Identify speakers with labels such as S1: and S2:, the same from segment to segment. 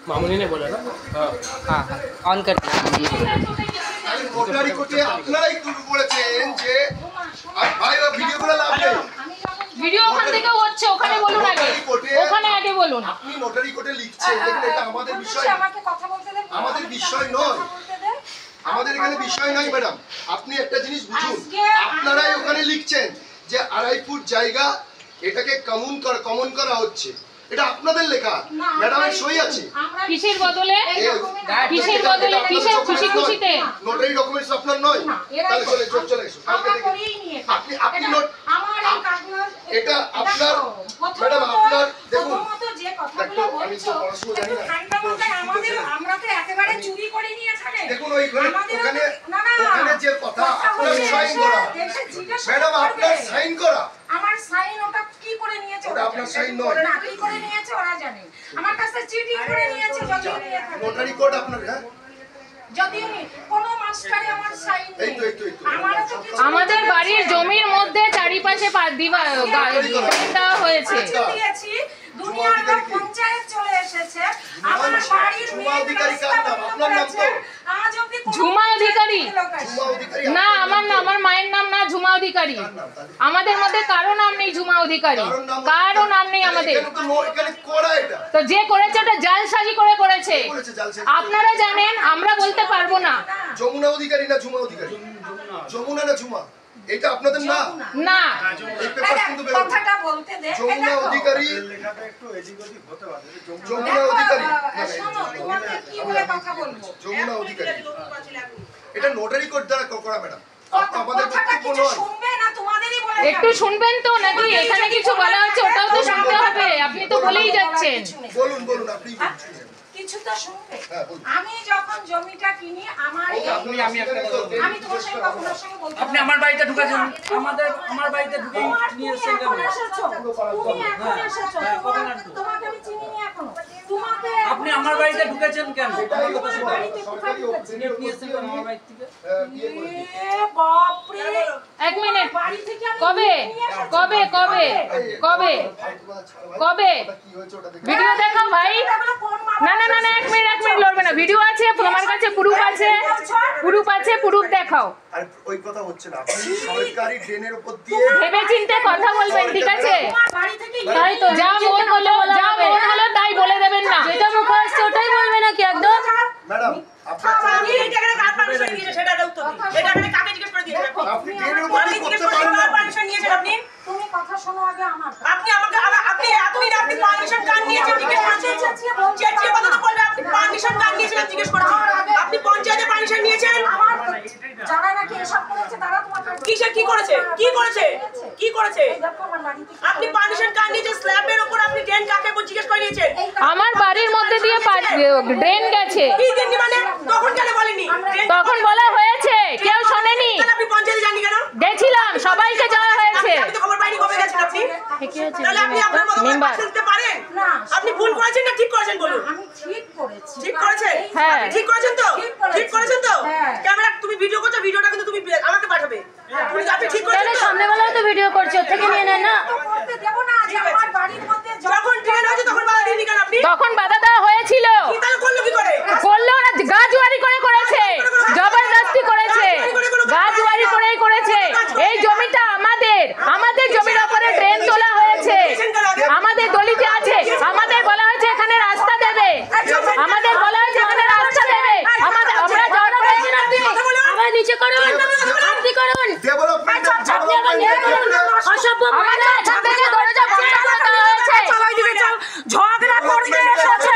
S1: मामूली ने बोला ना।
S2: हाँ हाँ ऑन कर
S3: নোটারি কোর্টে আপনারাই বলেছেন যে ভাই ভিডিওগুলো লাভ নেই।
S4: ভিডিও ওখান থেকে হচ্ছে, ওখানে বলুন আগে, ওখানে আগে বলুন।
S3: আপনি নোটারি কোর্টে লিখছেন, দেখুন এটা আমাদের বিষয়,
S5: আমাকে কথা বলতে দেন,
S3: আমাদের বিষয় নয়, আমাদের এখানে বিষয় নয় ম্যাডাম। আপনি একটা জিনিস বুঝুন, আপনারাই ওখানে লিখছেন যে 2.5 ফুট জায়গা এটাকে কমন করা হচ্ছে, এটা আপনাদের লেখা, ম্যাডামের সই আছে।
S4: কিসের বদলে? কিসের বদলে? কিসের খুশি খুশিতে?
S3: নোটারি ডকুমেন্টস আপনার নয়, তাহলে চলে এসো কালকে দেখি। আপনি নোট
S5: আমার এই কাগজ
S3: এটা আপনার ম্যাডাম, আপনার দেখুন
S5: যে কথাগুলো
S3: আমি তো পড়াশোনা জানি না,
S5: আমাদের আমরা তো একেবারে চুরি করে নিয়ে এখানে
S3: দেখুন ওখানে যে কথা আপনার সাইন করা ম্যাডাম, আপনার সাইন করা,
S5: আমার সাইন ওটা কি করে নিয়েছে?
S3: ওটা আপনার সাইন নয়,
S5: না কি করে নিয়েছে ওরা জানে, আমার কাছে চিঠি করে নিয়েছে যদিও নিয়ে থাকে।
S3: নোটারি কোড আপনার, হ্যাঁ
S5: যদিও কোন মাস্টারে আমার সাইন নেই। আমারও তো কিছু
S4: আমাদের বাড়ির জমির মধ্যে চারিপাশে দেওয়া হয়েছে।
S5: দিয়েছি, দুনিয়ার লোক পঞ্চায়েত চলে এসেছে, আমার বাড়ির
S3: ঝুমা অধিকারী কার নাম? আপনার নাম তো
S5: আজ অবধি
S4: ঝুমা অধিকারী?
S3: ঝুমা অধিকারী
S4: না আমার না, আমার মায়ের নাম না ঝুমা অধিকারী। আমাদের মধ্যে কারো নাম নেই ঝুমা অধিকারী, কারো নাম নেই আমাদের।
S3: এখানে করা এটা
S4: তো যে করেছে ওটা জালসাজি করে করেছে, আপনারা জানেন, আমরা বলতে পারবো না।
S3: যমুনা অধিকারী না ঝুমা অধিকারী? যমুনা না ঝুমা, এটা আপনাদের না?
S4: না
S3: এই পেপার কিন্তু বের
S5: কথাটা বলতে দে।
S3: যমুনা অধিকারী,
S6: লেখাটা একটু এদিক ওদিক হতে পারে।
S3: যমুনা অধিকারী,
S5: শোনো তোমাকে কি বলে কথা বলবো?
S3: যমুনা অধিকারী, এটা নোটারি কোড দ্বারা করা ম্যাডাম, আমাদের
S5: কথাটা
S3: বক্তব্য
S5: কিছু
S3: নয়।
S5: শুনবে না, তোমাদেরই বলে
S4: একটু শুনবেন তো নাকি? এখানে কিছু বলা হচ্ছে ওটাও তো শুনতে হবে, আপনি তো বলেই যাচ্ছেন।
S3: বলুন বলুন আপনি বলুন।
S5: কিছু তো শুনবে।
S3: হ্যাঁ, বলুন।
S5: আমি যখন জমিটা কিনি আমার
S1: আমি একটা কথা বলবো।
S5: আমি তোমার সঙ্গে কখনোর সঙ্গে বলতে
S1: আপনি আমার বাড়িতে ঢুকেছেন, আমার বাড়িতে ঢুকে নিয়ে এসেছেন কেন?
S5: তুমি এখন এসেছো, তোমাকে আমি চিনি নি এখনো। তোমাকে
S1: আপনি আমার বাড়িতে ঢুকেছেন কেন? আমার কথা শুনুন।
S5: বাড়িতে কোথায় ঢুকেছি?
S1: নিয়ে এসেছেন কেন আমার বাড়ি থেকে?
S5: এ বাপ রে,
S4: এক মিনিট,
S5: বাড়ি থেকে আমি
S4: কবে
S5: নিয়ে এসেছি।
S4: কবে কবে কবে কবে
S3: কি হয়েছে ওটা দেখুন।
S4: ভিডিও দেখাও ভাই।
S5: এগুলো কোন মা-
S4: না না না না, এক মিনিট লড়বে না, ভিডিও আছে, আমার কাছে প্রুফ আছে, প্রুফ দেখাও।
S3: আর ওই কথা হচ্ছে না, আপনি সরকারি ড্রেনের উপর দিয়ে
S4: ভেবে চিন্তে কথা বলবেন, ঠিক আছে?
S5: তোমার বাড়ি থেকে
S4: তাই তো, যা মন হলো তাই বলে দেবেন না, যেটা মুখে আসছে ওটাই বলবে নাকি একদম?
S3: ম্যাডাম আপনার
S5: আপনি
S7: এটাকে কার পারমিশন দিয়েছে সেটা উত্তর দিন। এটা আপনি কাকে জিজ্ঞেস করে দিয়েছেন?
S3: আপনি ড্রেনের উপর দিয়ে করতে পারেন না।
S7: কার পারমিশন নিয়েছেন আপনি?
S5: তুমি কথা শোনো আগে আমার।
S7: আপনি আমাকে আপনি পারমিশন কার নিয়েছেন জিজ্ঞেস করেছেন? চেঁচিয়ে কথা তো বলবে, আপনি পারমিশন কার নিয়েছেন জিজ্ঞেস করেছেন? আপনি পঞ্চায়েতে পারমিশন নিয়েছেন?
S5: আমার যারা নাকি এসব করেছে তারা তোমার
S7: কিসের কি করেছে? কি করেছে? কি করেছে?
S5: দেখো আমার বাড়ি থেকে
S7: আপনি পারমিশন কার নিয়েছেন? স্ল্যাবের উপর আপনি ড্রেন কাকে জিজ্ঞেস করে নিয়েছেন?
S4: আমার বাড়ির মধ্যে দিয়ে ড্রেন গেছে,
S7: কি দেননি মানে? তখন কেন বলেনি?
S4: তখন বলা হয়েছে, কেউ শোনেনি।
S7: আপনি পঞ্চায়েতে যাননি কেন?
S4: গেছিলাম, সবাইকে যাওয়া হয়েছে।
S7: আপনি তো খবর পাইনি কবে গেছেন আপনি? তাহলে আপনি আপনার মতো করে
S4: মেম্বার।
S7: পাশ দিতে পারেন?
S5: না।
S7: আপনি ভুল করেছেন না ঠিক করেছেন বলুন?
S5: আমি ঠিক করেছি।
S7: ঠিক করেছেন?
S4: হ্যাঁ।
S7: আপনি ঠিক করেছেন তো?
S5: ঠিক করেছি।
S7: ঠিক করেছেন তো?
S5: হ্যাঁ।
S7: ক্যামেরা তুমি ভিডিও করছো, ভিডিওটা কিন্তু তুমি আমাকে পাঠাবে। আপনি ঠিক করেছেন তো?
S4: সামনেবেলাও তো ভিডিও করছে, ওর থেকে নিয়ে নেন না।
S5: তো করতে দেব না যে
S7: ঠিক আছে।
S5: আমার বাড়ির মধ্যে
S7: যখন ট্রেন হয়েছে তখন বাধা দিননি কেন আপনি?
S4: তখন বাধা দেওয়া হয়েছিল,
S7: কি তাহলে করলো কি করে?
S4: করলো ওরা গাজুয়ারি করে করেছে, জবরদস্তি করেছে, গাজুয়ারি করেই করেছে। এই জমিটা আমাদের জমির উপরে ড্রেন তোলা হয়েছে, আমাদের দলিতে আছে, আমাদের বলা হয়েছে এখানে রাস্তা দেবে, আমাদের বলা হয়েছে এখানে রাস্তা দেবে, আমরা জড়ো করছি না। আমার নিচে করুন, আপনি করুন,
S3: ডেভেলপমেন্ট
S4: অসভ্য আমাদের এখান থেকে দরজা বন্ধ করতে হয়েছে।
S7: সবাই দিকে চল, ঝগড়া করতে এসেছে।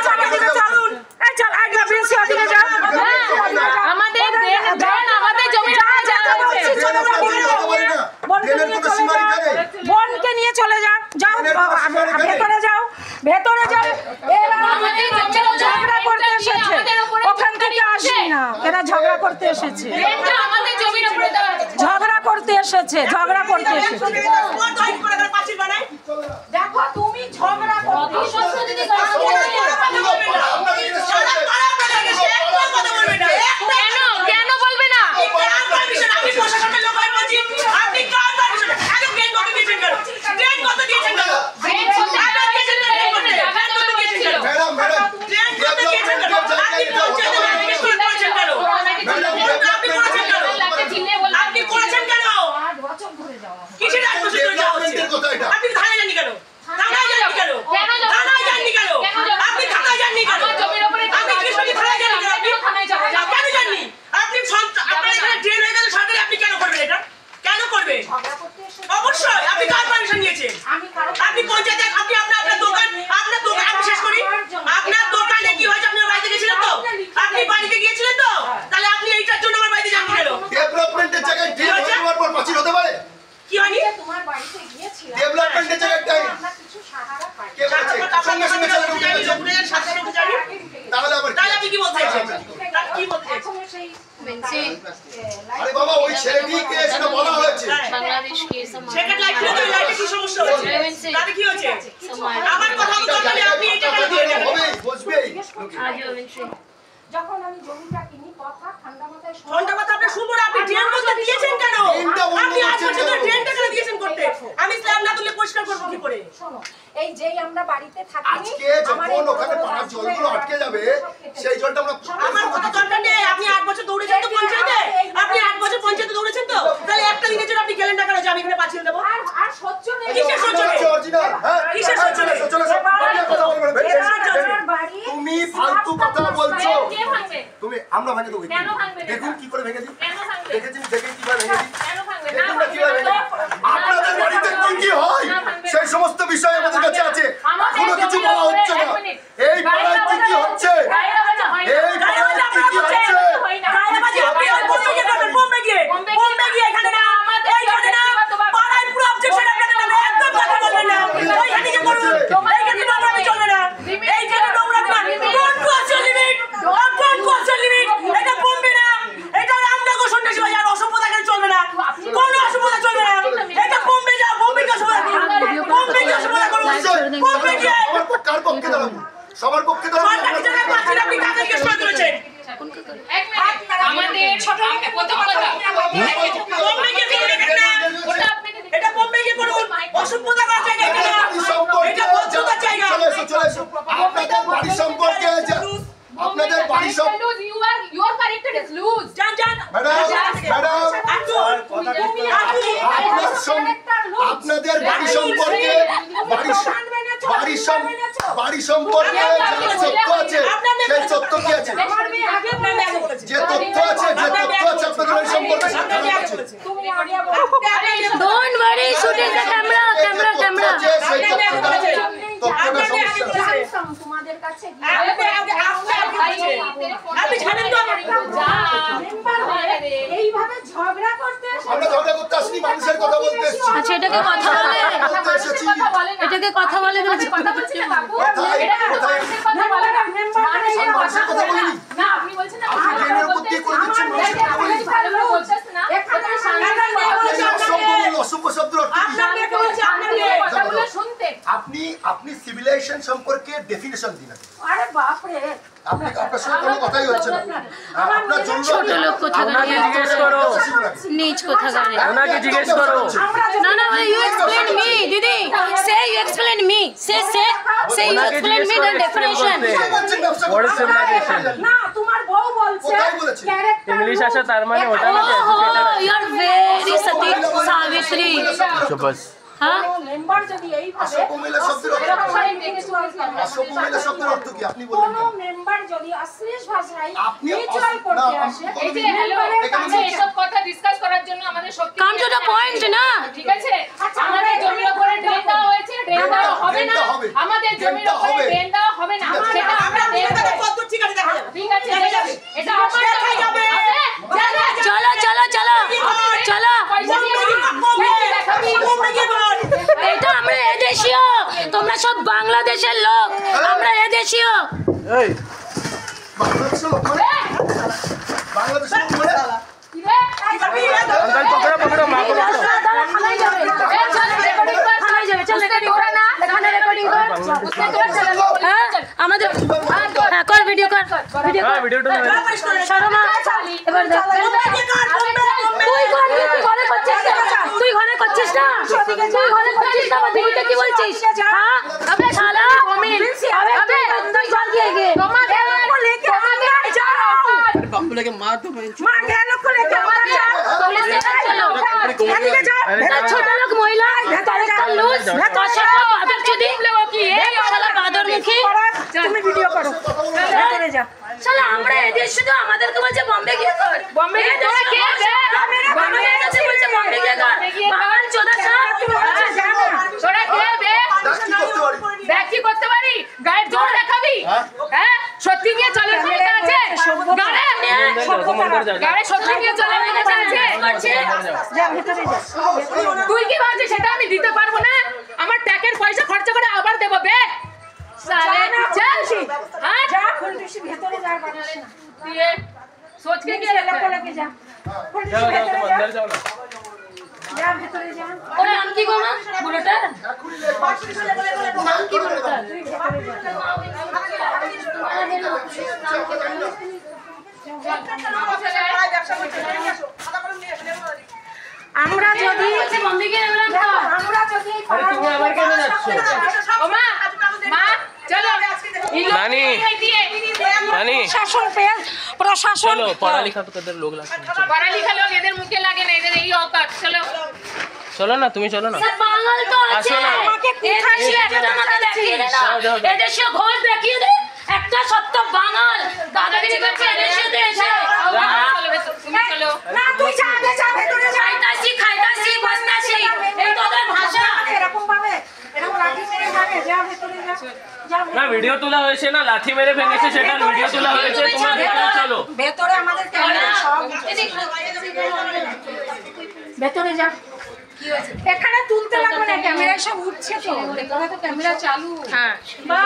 S7: সবাই দিকে চলুন। এই চল, আগে বেশি ওদিকে যাও।
S4: আমাদের ড্রেন আমাদের জমির উপরে যাওয়া হয়েছে।
S5: বোনকে নিয়ে চলে যাও, যাও ভেতরে যাও, ভেতরে যাও। এরা
S4: আমাদের
S5: ঝগড়া করতে এসেছে, ওখান থেকে আসি না, এরা ঝগড়া করতে এসেছে,
S4: ড্রেনটা আমাদের জমির উপরে দেওয়া হয়েছে।
S5: ঝগড়া করতে এসেছে, ঝগড়া করতে এসেছে।
S7: তোমার দইন করে করে পাঁচিল বানায়।
S5: দেখো তুমি ঝগড়া করতে এসেছো।
S4: কেন বলবে না?
S7: আপনি প্রশাসনের লোক হয়ে বলছি, আপনি কার পারমিশন? আগে ট্রেন কত দিয়েছেন কেন? ট্রেন কত দিয়েছেন কেন?
S4: ড্রেন ছিল,
S3: ম্যাডাম ম্যাডাম
S7: সেটা একটু জানি।
S3: তাহলে আবার
S7: তাহলে আপনি কি বলতে চাইছেন? তাহলে কি বলতে চাইছেন?
S3: আরে বাবা ওই ছেলেটিকে সেটা বলা হয়েছে।
S8: बांग्लादेश के समाज
S7: সেকেন্ড লাইফ ছিল তো লাইফে কি সমস্যা হচ্ছে? তাতে কি হচ্ছে? আমার কথা মতো তাহলে আপনি এটা কেন দিয়ে দেবেন?
S3: হবেই বসবেই।
S8: आज इवेंट्री
S5: যখন আমি জমিটা কিনি কথা ঠান্ডা মাথায় শুনি।
S7: ঘন্টা কথা আপনি শুনুন, আপনি ড্রেন করতে দিয়েছেন কেন?
S3: ড্রেনটা বন্ধ
S7: আপনি আজ
S3: করছেন
S7: পর্যন্ত
S3: কেন?
S7: ড্রেনটা কেন দিয়েছেন করতে? আমি স্ল্যাব না তুলে পরিষ্কার করব কি করে?
S5: শোনো, এই যেই আমরা বাড়িতে থাকি
S3: আজকে যখন ওখানে পাড়ার জলগুলো আটকে যাবে সেই জলটা আমরা
S7: আমার কথা দরকার নেই। আপনি 8 বছর দৌড়েছেন তো পঞ্চায়েতে? আপনি 8 বছর পঞ্চায়েতে দৌড়েছেন তো? তাহলে একটা দিনের জন্য আপনি গেলেন না কেন যে আমি এখানে পাঠিয়ে দেবো?
S5: আর সহ্য নেই।
S7: কিসের সহ্য নেই?
S3: অরিজিনাল হ্যাঁ
S7: কিসের সহ্য নেই?
S3: কথা বলবেন
S5: আমার বাড়ি
S3: তুমি ফালতু কথা বলছো।
S4: কে ভাঙবে?
S3: তুমি আমরা ভেঙে দেবো।
S4: কেন ভাঙবে?
S3: দেখুন কি করে ভেঙে দিই।
S4: কেন ভাঙবে?
S3: দেখেছেন দেখেন কিভাবে ভেঙে দিই।
S4: কেন ভাঙবে? না
S3: দেখুন না
S4: ভাঙবে
S3: কিভাবে ভেঙে দিই। আপনাদের বাড়িতে কি কি হয় সেই সমস্ত বিষয় আমাদের কাছে আছে। কোনো কিছু বলা হচ্ছে না। এই পাড়ায় কি কি হচ্ছে এই পাড়ায় কি কি হচ্ছে
S7: গায়েবাজি আপনি আর বসে গিয়ে করবেন বোম্বে গিয়ে। বোম্বে গিয়ে এখানে না, এইখানে না, পাড়ায় পুরো অবজেকশন আপনাদের নামে একদম কথা বলবেন না। ওইখানে গিয়ে করুন। এইখানে নোংরামি চলবে না। এইখানে নোংরামি না। Don't cross your limit. Don't cross your limit. এটা বোম্বে না। এটা রামনগর সন্ন্যাসী বাজার। অসভ্যতা এখানে চলবে না। কোনো অসভ্যতা চলবে না। এটা বোম্বে যাও। বোম্বে কি অসভ্যতা করুন। বোম্বে কি অসভ্যতা করুন। বোম্বে গিয়ে
S3: আমার কার পক্ষে দাঁড়াবো সবার পক্ষে দাঁড়াবো
S7: সরকারি জায়গায় পাচ্ছেন আপনি কাকে জিজ্ঞেস করে তুলেছেন?
S4: এক মিনিট, আমাদের ছোট প্রথম কথা
S7: বোম্বে গিয়ে করুন এখানে না।
S4: ওটা আপনাকে দিতে
S7: এটা বোম্বে গিয়ে করুন। অসভ্যতা করার জায়গা এটা না। এটা ভদ্রতার জায়গা।
S3: চলে এসো আপনাদের বাড়ি সম্পর্কে আপনাদের বাড়ি সম্পর্কে
S4: your character is loose.
S7: যান যান।
S3: ম্যাডাম
S7: একটু
S3: আপনাদের বাড়ি সম্পর্কে বাড়ি সম্পর্কে যে সত্য আছে সেই সত্য কি আছে
S7: আমার মেয়ে আগে আপনার আগে বলেছে।
S3: যে তথ্য আছে আপনাদের বাড়ি সম্পর্কে সেটা
S7: আপনার
S3: জানা
S7: আগে
S3: আছে।
S7: বলেছে।
S5: তুমি আগে বলো।
S8: Don't worry shooting the camera camera camera
S3: সেই তথ্যটা
S5: জানতাম তোমাদের কাছে গিয়ে।
S7: আপনি জানেন তো আমার
S5: মেম্বার হয়ে এইভাবে ঝগড়া করতে এসে
S3: আমরা ঝগড়া করতে আসিনি মানুষের কথা বলতে এসেছি
S8: अच्छा এটাকে কথা বলে
S3: বলতে এসেছি
S8: এটাকে কথা বলে
S4: কথা বলছি না কাকু।
S3: কোথায়
S4: এটা
S3: কোথায়
S4: মানুষের কথা বলে না। মানুষের
S3: মানুষের কথা বলিনি।
S4: না, আপনি বলছেন না
S3: আপনি ট্রেনের উপর দিয়ে করে দিচ্ছেন মানুষের কথা বলিনি। অসভ্য শব্দের অর্থ কি?
S7: আপনার মেয়েকে বলছে আপনার মেয়ে।
S4: কথাগুলো শুনতে
S3: আপনি সিভিলাইজেশন সম্পর্কে ডেফিনেশন দিন আগে।
S5: আরে বাপ রে,
S3: আপনার সঙ্গে কোনো কথাই হচ্ছে না আপনার জন্য
S8: ছোট লোক কোথাকার
S2: জিজ্ঞেস করো
S8: नीच কোথাকার
S2: ওনাকে জিজ্ঞেস করো
S8: না না ইউ এক্সপ্লেন মি দিদি say you explain me say you explain me the definition
S2: What is civilization?
S5: না তোমার বউ বলছে
S3: কোথায় বলেছে?
S5: ক্যারেক্টার
S2: ইংলিশ আসা তার মানে ওটা নাকি
S8: ইউ আর ভেরি সতী সাবিত্রী
S2: এডুকেটেড
S8: হ্যাঁ
S5: মেম্বার যদি এইভাবে
S3: অসভ্য মহিলা শব্দের অর্থ অসভ্য মহিলা শব্দের অর্থ কি আপনি বলুন
S5: কোনো মেম্বার যদি অশ্লীল ভাষায়
S3: আপনি
S5: নিচয় করতে আসে
S4: এই যে হ্যালো, আমরা এসব কথা ডিসকাস করার জন্য আমাদের শক্তি
S8: কাম টু দ্য পয়েন্ট না
S4: ঠিক আছে। আমাদের জমির উপরে ড্রেন দেওয়া হয়েছে, ড্রেন দেওয়া হবে না। আমাদের জমির উপরে ড্রেন দেওয়া হবে না। সেটা আমরা
S7: আপনার মেয়েকে কত ঠিক আছে দেখা যাবে।
S4: ঠিক আছে, দেখা যাবে। এটা আমার
S7: দেখাই যাবে।
S8: চলো চলো চলো চলো
S7: বোম্বে গিয়ে বল।
S8: এটা আমরা এদেশীয় তোমরা সব বাংলাদেশের লোক আমরা এদেশীয়
S2: এই
S3: বাংলাদেশের লোক মানে বাংলাদেশের লোক মানে
S2: अंकल पकड़ो पकड़ो माँ को पकड़ो
S8: থানায় যাবে থানায় যাবে চল রেকর্ডিং কর না এখানে রেকর্ডিং কর হ্যাঁ আমাদের হ্যাঁ কর ভিডিও কর ভিডিও
S2: हाँ
S8: কর
S2: वीडियो तो
S8: শর্মা এবার দেখ তুই ঘরে করছিস না তুই ঘরে করছিস না আমার দিদিকে কি বলছিস হ্যাঁ আবে শালা অমিল আবে তুই ঘর গিয়ে গে
S4: তোমাদের
S2: बापू लेके मार तो मैं
S5: মা গেল করে
S8: পুলিশ স্টেশন চলো
S5: এদিকে যাও
S8: ছোট লোক মহিলা ক্যারেক্টার লুজ কষাটা বাদর চুদি এই শালা বাদর মুখী
S5: তুমি ভিডিও করো ভেতরে যাও
S8: শালা আমরা এদেশ শুধু আমাদেরকে বলছে বম্বে গিয়ে কর
S4: বম্বে গিয়ে তোরা কে বে?
S8: আমাদের কাছে বলছে বম্বে গিয়ে কর বাঙাল চোদা সব
S4: তোরা কে বে? দেখ কি করতে পারি? গায়ের জোর দেখাবি? হ্যাঁ? সত্যি নিয়ে চলে ক্ষমতা আছে? গায়ে সত্যি নিয়ে চলে ক্ষমতা আছে?
S5: যা ভেতরে যা
S4: তুই কি ভাবছিস সেটা আমি দিতে পারবো না? আমার ট্যাকের পয়সা খরচা করে আবার দেবো বে? সালে চল
S5: পুলিশ ভেতরে যা বানালে না
S4: ये सोच के क्या
S5: ছেলে
S4: रखा है?
S5: কোলেকে যা পুলিশ
S2: যাও যাও
S5: ভেতরে
S2: তো
S5: যা
S2: अंदर जाओ ना
S5: যা ভেতরে যা
S8: ওর নাম কি গো মা বুড়োটার নাম কি বুড়োটার
S5: তুই ভেতরে যা আমরা যদি
S8: মম্মিকে এলাম তো
S5: আমরা যদি
S2: अरे तुम्हें আবার কেন যাচ্ছো
S4: ओ माँ माँ चलो इन लोग
S2: नानी।
S4: दिए
S2: नानी
S5: প্রশাসন পেল প্রশাসন
S2: चलो पढ़ा लिखा तो कदर लोग লাগছে
S4: पढ़ा लिखा लोग इधर मुझे लगे ना इधर यही औकात चलो
S2: চলো না তুমি চলো না
S8: স্যার বাঙাল তো আছে
S2: আসো না।
S5: আমাকে কোথায়
S8: এদেশে একটা আমাকে দেখিয়ে দে না
S2: যাও, যাও, যাও।
S8: এদেশে ঘোষ দেখিয়ে দে একটা সত্য বাঙাল দাদাগিরি করছে এদেশে দেশে
S4: तुम चलो
S5: না তুই যা আগে যা ভেতরে যা
S8: খাইতাছি বসতাছি এই তোদের ভাষা
S5: এরকম ভাবে এরকম লাঠি মেরে মারে যা ভেতরে যা যা
S2: না ভিডিও তোলা হয়েছে না লাঠি মেরে ভেঙেছে সেটা ভিডিও তোলা হয়েছে তোমরা ভিতরে চলো
S5: ভেতরে আমাদের ক্যামেরা সব ভেতরে যা এখানে তুলতে লাগবে না ক্যামেরা সব উঠছে তো
S4: ক্যামেরা চালু
S5: বা